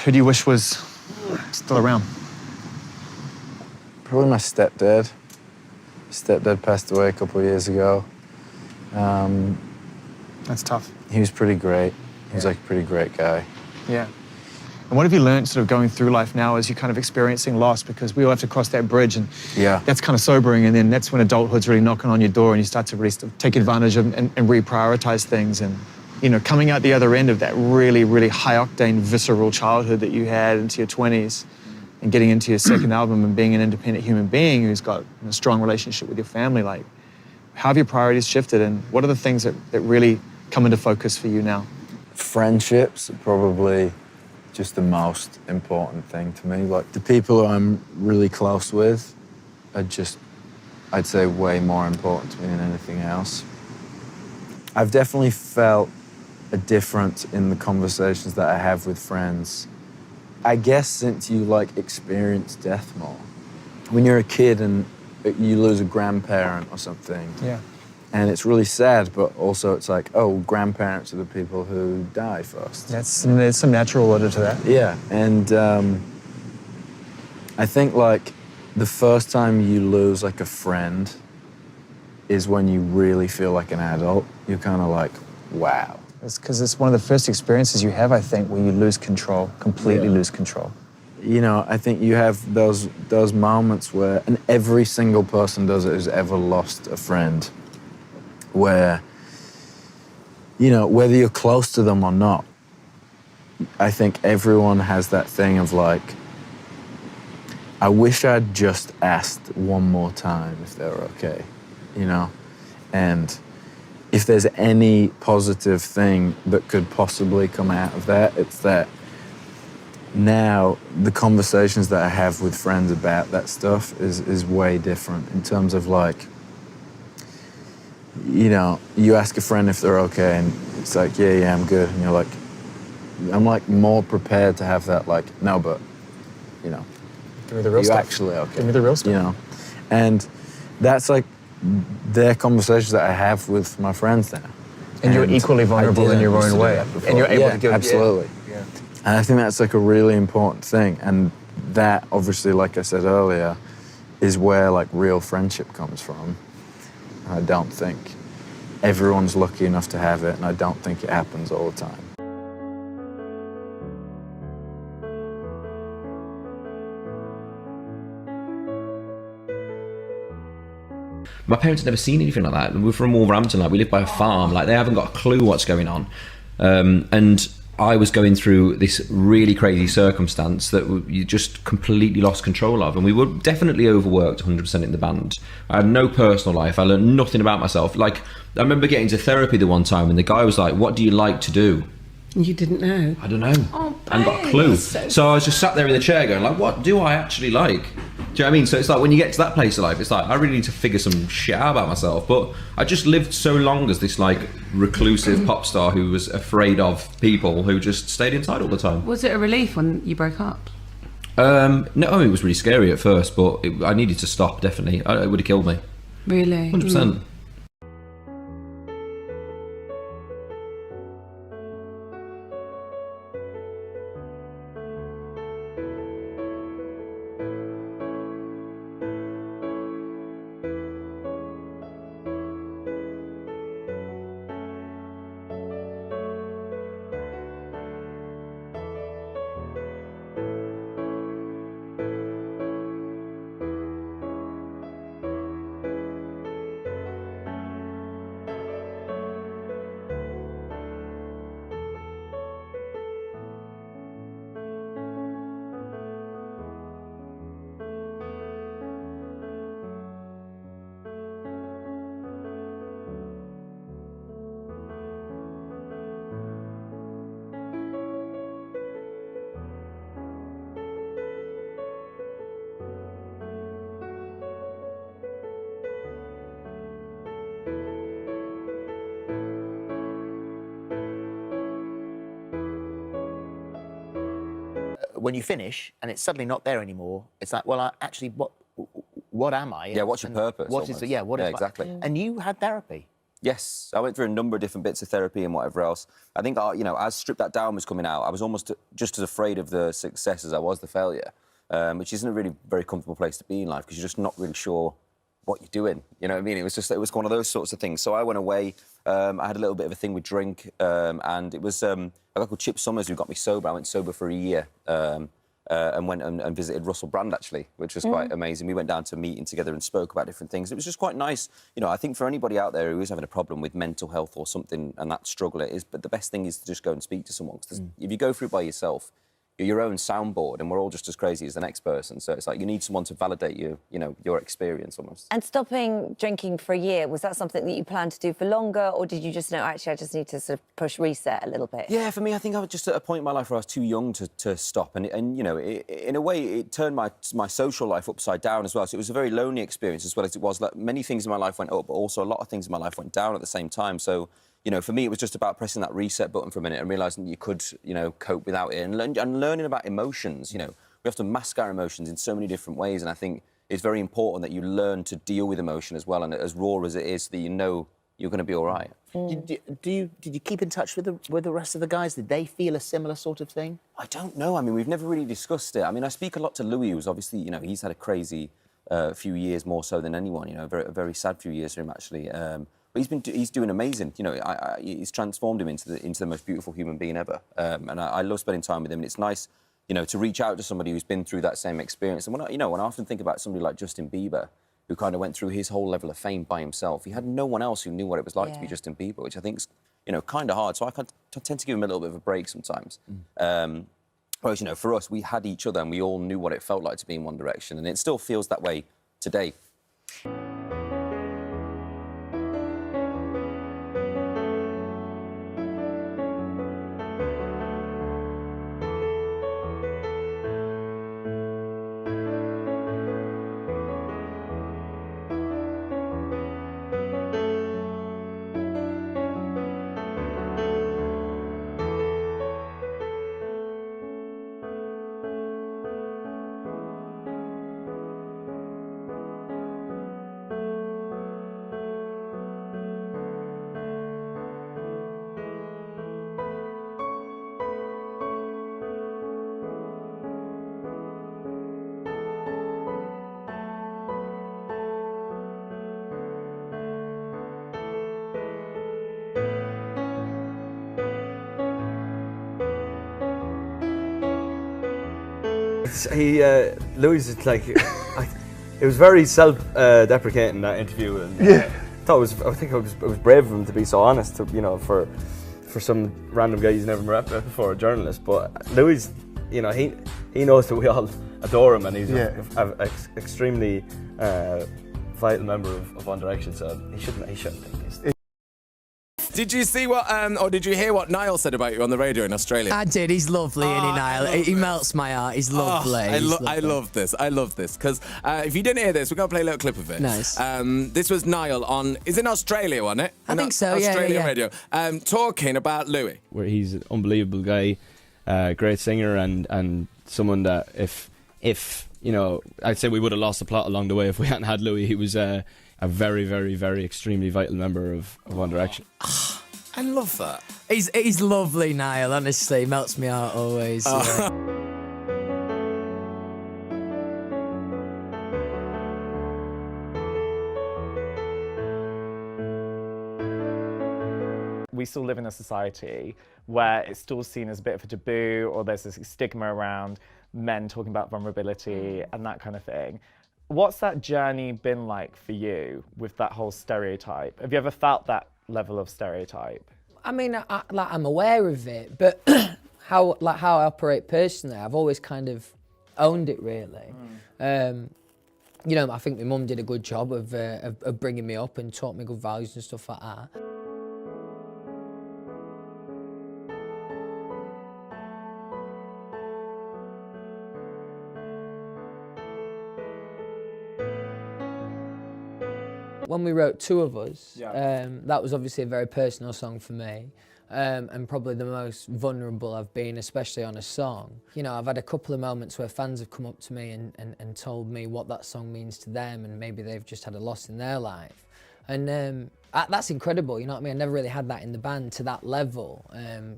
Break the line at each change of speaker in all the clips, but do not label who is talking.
Who do you wish was still around?
Probably my stepdad. Stepdad passed away a couple of years ago.
That's tough.
He was pretty great. He was like a pretty great guy.
Yeah. And what have you learned sort of going through life now as you're kind of experiencing loss? Because we all have to cross that bridge, and that's kind of sobering, and then that's when adulthood's really knocking on your door and you start to really take advantage of and reprioritize things. And, you know, coming out the other end of that really, really high-octane, visceral childhood that you had into your 20s and getting into your second album and being an independent human being who's got a strong relationship with your family, like, how have your priorities shifted and what are the things that really come into focus for you now?
Friendships are probably just the most important thing to me. Like, the people who I'm really close with are just, I'd say, way more important to me than anything else. I've definitely felt a difference in the conversations that I have with friends. I guess since you, like, experience death more. When you're a kid and you lose a grandparent or something, and it's really sad, but also it's like, oh, grandparents are the people who die first.
There's some natural order to that.
Yeah, and I think, like, the first time you lose, like, a friend is when you really feel like an adult. You're kind of like, wow.
It's because it's one of the first experiences you have, I think, where you lose control, completely lose control.
You know, I think you have those moments where, and every single person does it who's ever lost a friend, where, you know, whether you're close to them or not, I think everyone has that thing of like, I wish I'd just asked one more time if they were okay, you know? And if there's any positive thing that could possibly come out of that, it's that now the conversations that I have with friends about that stuff is way different in terms of, like, you know, you ask a friend if they're okay and it's like, yeah, I'm good. And you're like, I'm like more prepared to have that, like, no, but, you know,
give me the real stuff.
Actually okay.
Give me the real stuff.
You know, and that's like their conversations that I have with my friends now.
And you're equally vulnerable in your own way. And you're able to give
absolutely. Yeah. And I think that's like a really important thing. And that, obviously, like I said earlier, is where, like, real friendship comes from. I don't think everyone's lucky enough to have it, and I don't think it happens all the time.
My parents had never seen anything like that. We're from Wolverhampton, like, we live by a farm, like, they haven't got a clue what's going on. And I was going through this really crazy circumstance that you just completely lost control of, and we were definitely overworked 100% in the band. I had no personal life. I learned nothing about myself. Like, I remember getting to therapy the one time and the guy was like, what do you like to do?
You didn't know?
I don't know.
Oh,
I hadn't got a clue. So I was just sat there in the chair going, like, what do I actually like? Do you know what I mean? So it's like, when you get to that place of life, it's like, I really need to figure some shit out about myself. But I just lived so long as this, like, reclusive pop star who was afraid of people, who just stayed inside all the time.
Was it a relief when you broke up?
No, it was really scary at first, but I needed to stop, definitely. It would have killed me.
Really?
100%.
When you finish and it's suddenly not there anymore, it's like, well, what am I?
Yeah, what's your purpose?
What is
almost.
yeah, what
yeah,
is
exactly.
And you had therapy.
Yes, I went through a number of different bits of therapy and whatever else. I think, you know, as Strip That Down was coming out, I was almost just as afraid of the success as I was the failure, which isn't a really very comfortable place to be in life because you're just not really sure what you're doing. You know what I mean? It was one of those sorts of things. So I went away. I had a little bit of a thing with drink, and it was a guy called Chip Summers who got me sober. I went sober for a year. And went and visited Russell Brand, actually, which was quite amazing. We went down to a meeting together and spoke about different things. It was just quite nice. You know, I think for anybody out there who is having a problem with mental health or something and that struggle it is, but the best thing is to just go and speak to someone. Because if you go through it by yourself, you're your own soundboard and we're all just as crazy as the next person. So it's like you need someone to validate you know, your experience almost.
And stopping drinking for a year, was that something that you planned to do for longer, or did you just know, actually, I just need to sort of push reset a little bit?
Yeah, for me, I think I was just at a point in my life where I was too young to stop. And you know, in a way, it turned my social life upside down as well. So it was a very lonely experience as well as it was. Like, many things in my life went up, but also a lot of things in my life went down at the same time. So, you know, for me, it was just about pressing that reset button for a minute and realising you could, you know, cope without it and learning about emotions. You know, we have to mask our emotions in so many different ways. And I think it's very important that you learn to deal with emotion as well, and as raw as it is, so that you know you're going to be all right.
Did you keep in touch with the rest of the guys? Did they feel a similar sort of thing?
I don't know. I mean, we've never really discussed it. I mean, I speak a lot to Louis, who's obviously, you know, he's had a crazy few years, more so than anyone. You know, a very sad few years for him, actually. But he's doing amazing. You know, he's transformed him into the most beautiful human being ever. And I love spending time with him. And it's nice, you know, to reach out to somebody who's been through that same experience. And when I often think about somebody like Justin Bieber, who kind of went through his whole level of fame by himself, he had no one else who knew what it was like to be Justin Bieber, which I think is, you know, kind of hard. So I tend to give him a little bit of a break sometimes. Whereas, you know, for us, we had each other and we all knew what it felt like to be in One Direction. And it still feels that way today.
Louis is like, it was very self-deprecating, that interview, and I think it was brave of him to be so honest, you know, for some random guy he's never met before, a journalist. But Louis, you know, he knows that we all adore him, and he's an extremely vital member of One Direction, so he shouldn't think this.
Did you see what, or did you hear what Niall said about you on the radio in Australia?
I did. He's lovely, isn't he, Niall? He melts my heart. He's lovely.
I love this. I love this. Because if you didn't hear this, we're going to play a little clip of it.
Nice.
This was Niall on, is it in Australia, wasn't it?
I think so,
Australian radio. Talking about Louis.
Where he's an unbelievable guy, great singer, and someone that if you know, I'd say we would have lost the plot along the way if we hadn't had Louis. He was a very, very, very extremely vital member of One Direction.
I love that.
He's lovely, Niall, honestly. He melts me heart always.
We still live in a society where it's still seen as a bit of a taboo, or there's this stigma around men talking about vulnerability and that kind of thing. What's that journey been like for you with that whole stereotype? Have you ever felt that level of stereotype?
I mean, I'm aware of it, but how I operate personally, I've always kind of owned it, really. You know, I think my mum did a good job of bringing me up and taught me good values and stuff like that. When we wrote Two of Us, that was obviously a very personal song for me, and probably the most vulnerable I've been, especially on a song. You know, I've had a couple of moments where fans have come up to me and told me what that song means to them, and maybe they've just had a loss in their life. And That's incredible, you know what I mean? I never really had that in the band to that level.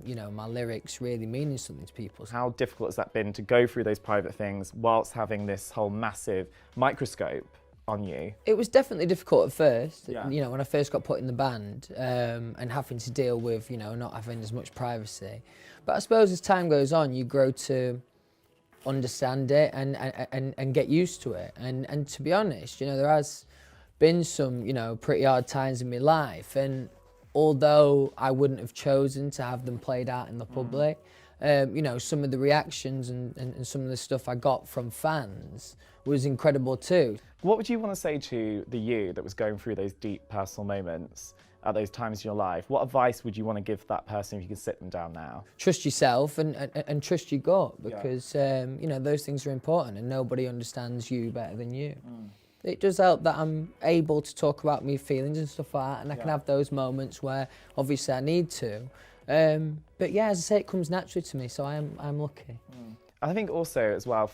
You know, my lyrics really meaning something to people.
How difficult has that been to go through those private things whilst having this whole massive microscope on you?
It was definitely difficult at first,
Yeah.
you know, when I first got put in the band, and having to deal with, you know, not having as much privacy. But I suppose as time goes on, you grow to understand it and get used to it. And to be honest, you know, there has been some, you know, pretty hard times in my life, and although I wouldn't have chosen to have them played out in the public, you know, some of the reactions and some of the stuff I got from fans was incredible too.
What would you want to say to the you that was going through those deep personal moments at those times in your life? What advice would you want to give that person if you could sit them down now?
Trust yourself and trust your gut, because you know, those things are important, and nobody understands you better than you. It does help that I'm able to talk about my feelings and stuff like that, and I can have those moments where obviously I need to. But yeah, as I say, it comes naturally to me, so I'm lucky.
I think also as well,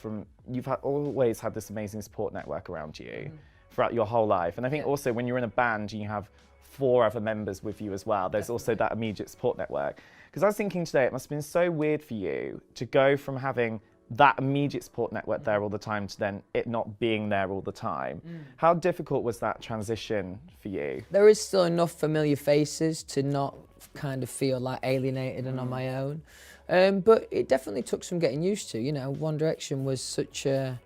you've always had this amazing support network around you throughout your whole life, and I think also when you're in a band and you have 4 other members with you as well, there's also that immediate support network. Because I was thinking today, it must have been so weird for you to go from having that immediate support network there all the time to then it not being there all the time. How difficult was that transition for you?
There is still enough familiar faces to not kind of feel like alienated and on my own. But it definitely took some getting used to. You know, One Direction was such a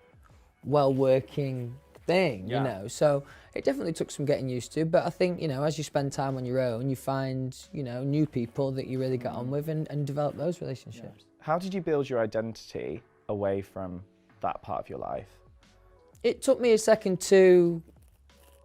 well-working thing, you know, so it definitely took some getting used to. But I think, you know, as you spend time on your own, you find, you know, new people that you really get on with and develop those relationships.
How did you build your identity away from that part of your life?
It took me a second to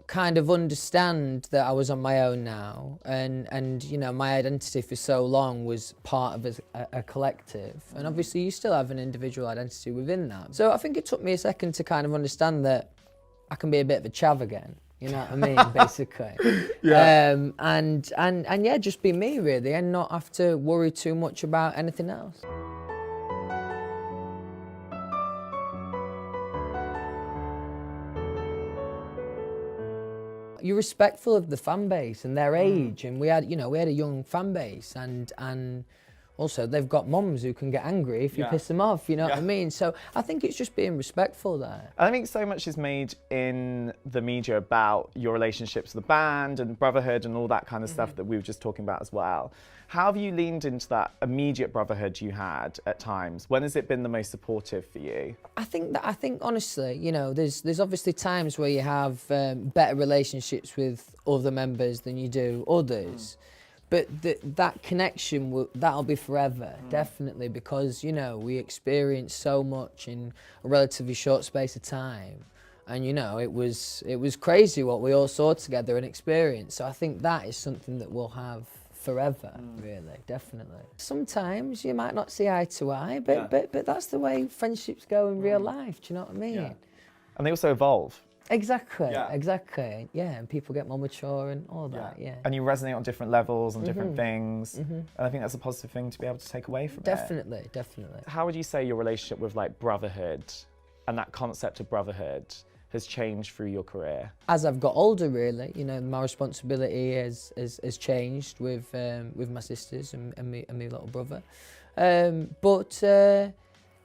kind of understand that I was on my own now, and you know, my identity for so long was part of a collective, and obviously you still have an individual identity within that. So I think it took me a second to kind of understand that I can be a bit of a chav again, you know what I mean, basically. And yeah, just be me really, and not have to worry too much about anything else. You're respectful of the fan base and their age, and we had a young fan base, and also they've got mums who can get angry if you piss them off, you know what I mean? So I think it's just being respectful there.
I think so much is made in the media about your relationships with the band and brotherhood and all that kind of stuff that we were just talking about as well. How have you leaned into that immediate brotherhood you had at times? When has it been the most supportive for you?
I think honestly, you know, there's obviously times where you have better relationships with other members than you do others. But that connection, that'll be forever, definitely, because, you know, we experienced so much in a relatively short space of time. And, you know, it was crazy what we all saw together and experienced. So I think that is something that we'll have forever, really, definitely. Sometimes you might not see eye to eye, but that's the way friendships go in real life, do you know what I mean?
Yeah. And they also evolve.
Exactly, exactly. Yeah, and people get more mature and all that, yeah.
And you resonate on different levels and different things. And I think that's a positive thing to be able to take away from it.
Definitely.
How would you say your relationship with like brotherhood and that concept of brotherhood has changed through your career? As
I've got older, really, you know, my responsibility has changed with my sisters and my little brother.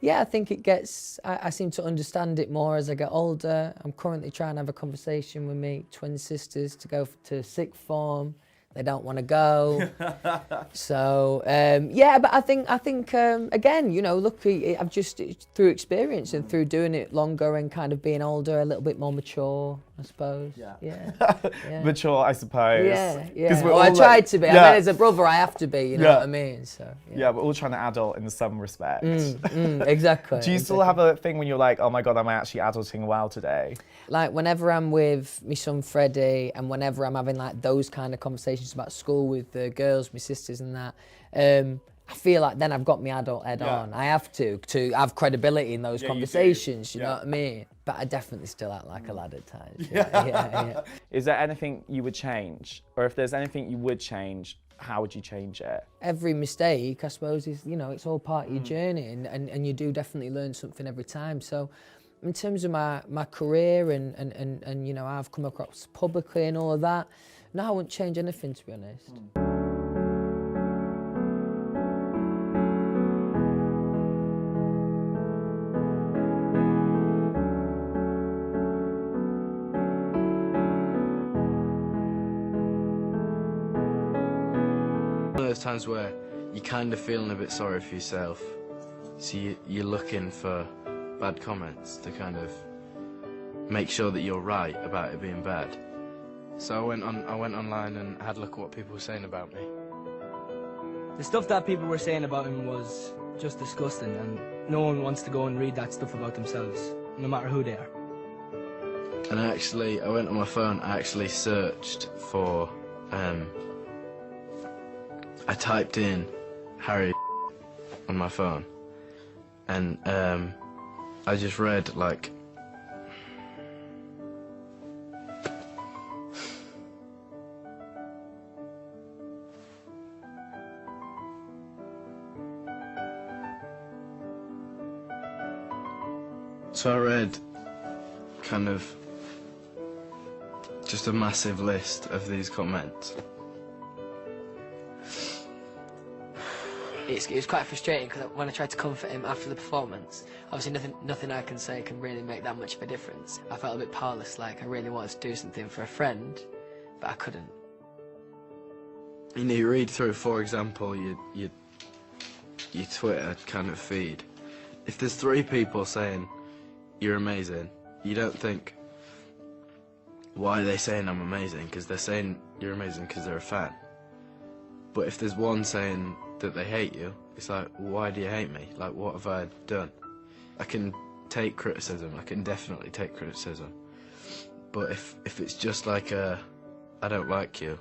Yeah, I think it gets, I seem to understand it more as I get older. I'm currently trying to have a conversation with my twin sisters to go to sixth form. They don't want to go. So, yeah, but I think again, you know, luckily I've just, through experience and through doing it longer and kind of being older, a little bit more mature, I suppose. Yeah.
Mature, I suppose.
Yeah. Well, I tried to be. I mean, as a brother, I have to be, you know what I mean? So,
yeah, we're all trying to adult in some respect.
Exactly.
Do you still have a thing when you're like, oh my God, am I actually adulting well today?
Like whenever I'm with my son Freddie and whenever I'm having like those kind of conversations about school with the girls, my sisters and that, I feel like then I've got my adult head on. I have to have credibility in those conversations, you know what I mean? But I definitely still act like a lad at times. Yeah.
Is there anything you would change? Or if there's anything you would change, how would you change it?
Every mistake, I suppose, is, you know, it's all part of your journey, and you do definitely learn something every time. So in terms of my career and you know, how I've come across publicly and all of that, No, I wouldn't change anything, to be honest.
One of those times where you're kind of feeling a bit sorry for yourself, so you're looking for bad comments to kind of make sure that you're right about it being bad. So I went online and had a look at what people were saying about me.
The stuff that people were saying about him was just disgusting, and no one wants to go and read that stuff about themselves, no matter who they are.
And I went on my phone, I actually searched for, I typed in Harry on my phone, and I just read, like, so I read kind of just a massive list of these comments.
It was quite frustrating because when I tried to comfort him after the performance, obviously nothing I can say can really make that much of a difference. I felt a bit powerless, like I really wanted to do something for a friend, but I couldn't.
You know, you read through, for example, your Twitter kind of feed. If there's 3 people saying you're amazing, you don't think, why are they saying I'm amazing? Because they're saying you're amazing because they're a fan. But if there's one saying that they hate you, it's like, why do you hate me? Like, what have I done? I can take criticism, I can definitely take criticism. But if it's just like a, I don't like you,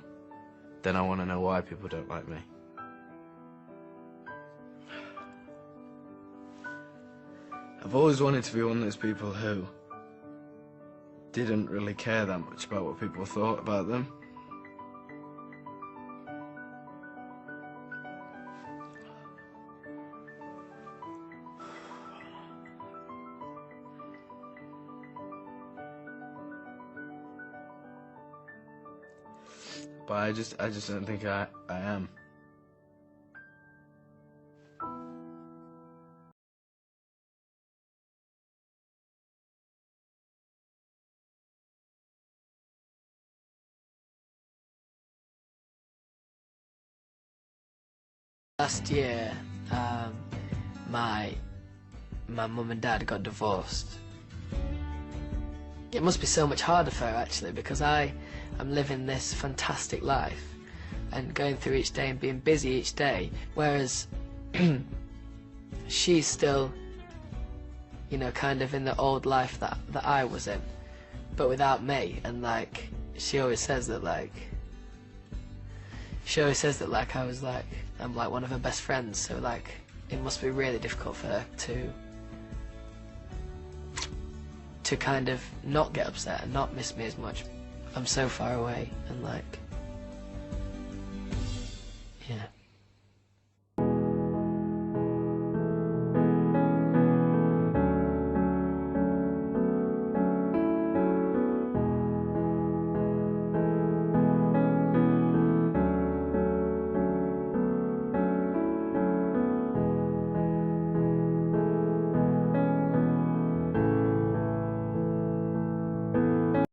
then I want to know why people don't like me. I've always wanted to be one of those people who didn't really care that much about what people thought about them. But I just don't think I am.
Last year, my mum and dad got divorced. It must be so much harder for her actually, because I'm living this fantastic life and going through each day and being busy each day, whereas she's still, you know, kind of in the old life that I was in, but without me. And like she always says that like I was like, I'm like one of her best friends, so like it must be really difficult for her to kind of not get upset and not miss me as much. I'm so far away and like, yeah.